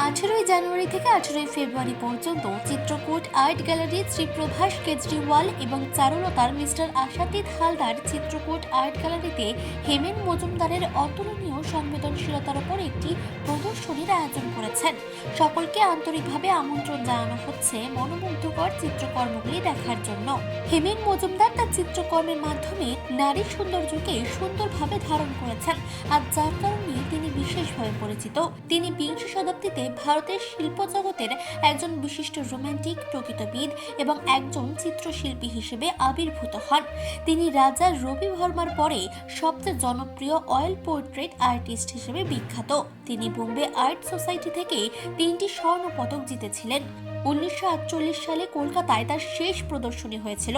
18 জানুয়ারি থেকে 18 ফেব্রুয়ারি পর্যন্ত Chitrakoot art gallery Shri Prabhas Kejriwal এবং চারুলতার মিস্টার আশাতীত হালদার চিত্রকূট আর্ট গ্যালারিতে হেমেন মজুমদারের অতুলনীয় সংবেদনশীলতার উপর একটি প্রদর্শনীর আয়োজন করেছেন। সকলকে আন্তরিকভাবে আমন্ত্রণ জানানো হচ্ছে মনোমুগ্ধকর চিত্রকর্মগুলি দেখার জন্য। হেমেন মজুমদার তার চিত্রকর্মের মাধ্যমে নারী সৌন্দর্যকে সুন্দরভাবে ধারণ করেছেন, আর যার কারণে তিনি বিশেষভাবে পরিচিত। তিনি বিংশ শতাব্দীতে ভারতের শিল্প জগতের একজন বিশিষ্ট রোমান্টিক প্রকৃতবিদ এবং একজন চিত্রশিল্পী হিসেবে আবির্ভূত হন। তিনি রাজা রবি বর্মার পরে সবচেয়ে জনপ্রিয় অয়েল পোর্ট্রেট আর্টিস্ট হিসেবে বিখ্যাত। তিনি বোম্বে আর্ট সোসাইটি থেকে 3টি স্বর্ণ পদক জিতেছিলেন। 1948 সালে কলকাতায় তার শেষ প্রদর্শনী হয়েছিল,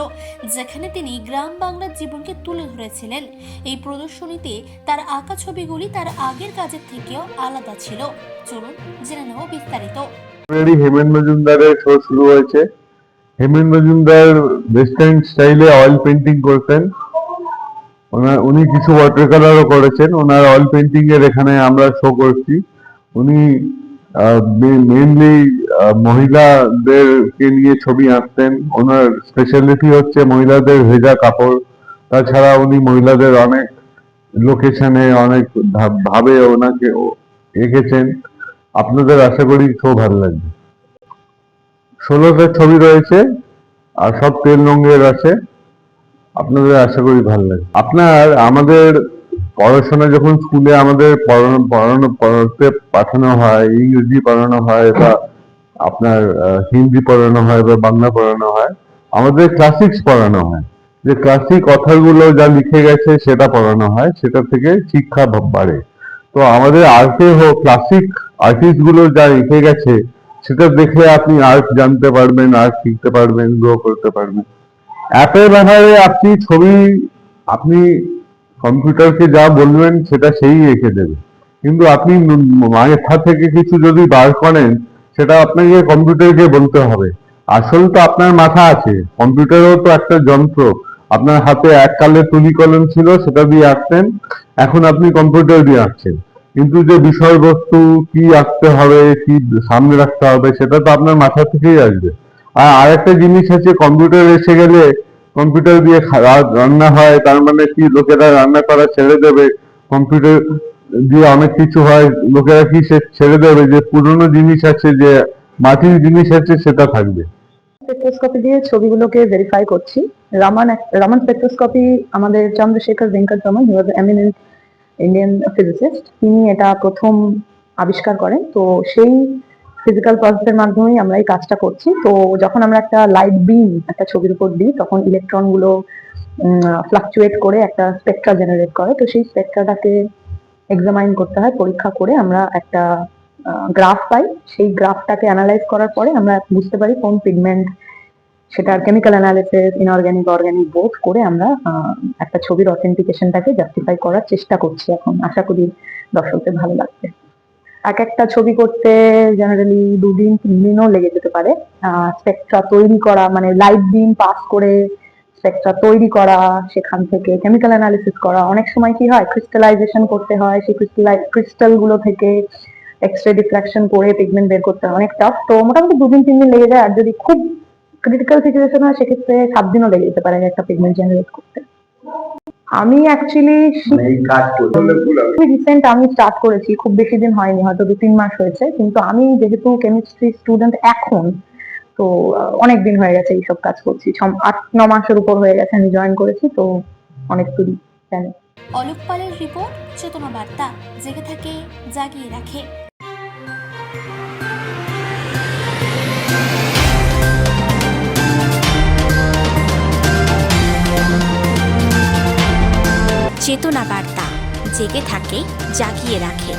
যেখানে তিনি গ্রাম বাংলার জীবনকে তুলে ধরেছিলেন। এই প্রদর্শনীতে তার আঁকা ছবিগুলি তার আগের কাজের থেকেও আলাদা ছিল। চলুন জেনে নেব বিস্তারিত। হেমেন মজুমদারের শো শুরু হয়েছে। হেমেন মজুমদার ওয়েস্টার্ন স্টাইলে অয়েল পেন্টিং করতেন। উনি কিছু ওয়াটার কালারও করেছেন। ওনার অয়েল পেন্টিং এর এখানে আমরা শো করছি। উনি মেইনলি মহিলাদেরকে নিয়ে ছবি আঁকতেন। ওনার স্পেশালিটি হচ্ছে মহিলাদের ভেজা কাপড়। তাছাড়া উনি মহিলাদের অনেক লোকেশনে অনেক ভাবে ওনাকে এঁকেছেন। আপনাদের আশা করি খুব ভালো লাগবে। 16টা ছবি রয়েছে আর সব তেল রঙের আছে। আপনাদের আশা করি ভালো লাগবে। আমাদের পড়াশোনা যখন স্কুলে আমাদের পড়াতে পাঠানো হয়, ইংরেজি পড়ানো হয় বা আপনার হিন্দি পড়ানো হয় বা বাংলা পড়ানো হয়, আমাদের ক্লাসিক্স পড়ানো হয়। যে ক্লাসিক অথরগুলো যা লিখে গেছে সেটা পড়ানো হয়, সেটা থেকে শিক্ষা বাড়ে। তো আমাদের আর্টে ক্লাসিক আর্টিস্ট গুলো যা লিখে গেছে সেটা দেখে আপনি আর্ট জানতে পারবেন, আর্ট শিখতে পারবেন, গ্রো করতে পারবেন। অ্যাপের ব্যাপারে আপনি কম্পিউটারকে যা বলবেন সেটা সেই রেখে দেবে, কিন্তু আপনি মাথা থেকে কিছু যদি বার করেন সেটা আপনাকে কম্পিউটারকে বলতে হবে। আসল তো আপনার মাথা আছে, কম্পিউটারও তো একটা যন্ত্র। আপনার হাতে এককালে তুলি কলম ছিল, সেটা দিয়ে আঁকতেন, এখন আপনি কম্পিউটার দিয়ে আঁকছেন। কিন্তু যে বিষয়বস্তু কি আঁকতে হবে, কি সামনে রাখতে হবে, সেটা তো আপনার মাথা থেকেই আসবে। আর আরেকটা জিনিস আছে, কম্পিউটার এসে গেলে কম্পিউটার দিয়ে রান্না হয়, তার মানে কি লোকেরা রান্না করা ছেড়ে দেবে? কম্পিউটার দিয়ে অনেক কিছু হয়, লোকেরা কি সে ছেড়ে দেবে? যে পুরনো জিনিস আছে, যে মাটির জিনিস আছে, সেটা থাকবে। স্পেকট্রোস্কোপি দিয়ে ছবিগুলোকে ভেরিফাই করছি। রামান স্পেকট্রোস্কোপি আমাদের চন্দ্রশেখর ভেঙ্কট রমন, হি ওয়াজ এমিনেন্ট ইন্ডিয়ান ফিজিসিস্ট, তিনি এটা প্রথম আবিষ্কার করেন। তো সেই ফিজিক্যাল প্রসেসের মাধ্যমেই আমরা এই কাজটা করছি। তো যখন আমরা একটা লাইট বিম একটা ছবির উপর দিই, তখন ইলেকট্রন গুলো ফ্লাকচুয়েট করে একটা স্পেকট্রা জেনারেট করে। তো সেই স্পেকট্রাটাকে এক্সামাইন করতে হয়, পরীক্ষা করে আমরা একটা গ্রাফ পাই। সেই গ্রাফটাকে অ্যানালাইজ করার পরে আমরা বুঝতে পারি কোন পিগমেন্ট, সেটার chemical analysis, inorganic organic both করে আমরা একটা ছবির অথেন্টিকেশনটাকে জাস্টিফাই করার চেষ্টা করছি। এখন আশা করি দর্শকদের ভালো লাগবে। এক একটা ছবি করতে জেনারেলি 2-3 দিনও লেগে যেতে পারে। স্পেকট্রা তৈরি করা, মানে লাইট বিম পাস করে স্পেকট্রা তৈরি করা, সেখান থেকে কেমিক্যাল অ্যানালিসিস করা, অনেক সময় কি হয় ক্রিস্টালাইজেশন করতে হয়, সেই ক্রিস্টাল গুলো থেকে এক্স-রে ডিফ্রাকশন করে পিগমেন্ট বের করতে হয়, অনেক টাফ। তো মোটামুটি 2-3 দিন লেগে যায়। আর যদি খুব ক্রিটিক্যাল সিচুয়েশন হয় সেক্ষেত্রে 7 দিনও লেগে যেতে পারে একটা পিগমেন্ট জেনারেট করতে। আমি অ্যাকচুয়ালি রিসেন্ট আমি স্টার্ট করেছি, খুব বেশি দিন হয়নি, হয়তো 2-3 মাস হয়েছে। কিন্তু আমি যেহেতু কেমিস্ট্রি স্টুডেন্ট এখন, তো অনেক দিন হয়ে গেছে এইসব কাজ করছি। 8-9 মাসের উপর হয়ে গেছে আমি জয়েন করেছি, তো অনেক দূরই জানি। অলোক পালের রিপোর্ট, চেতনা বার্তা, জেগে থাকে জাগিয়ে রাখে। চেতনা বার্তা, জেগে থাকে জাগিয়ে রাখে।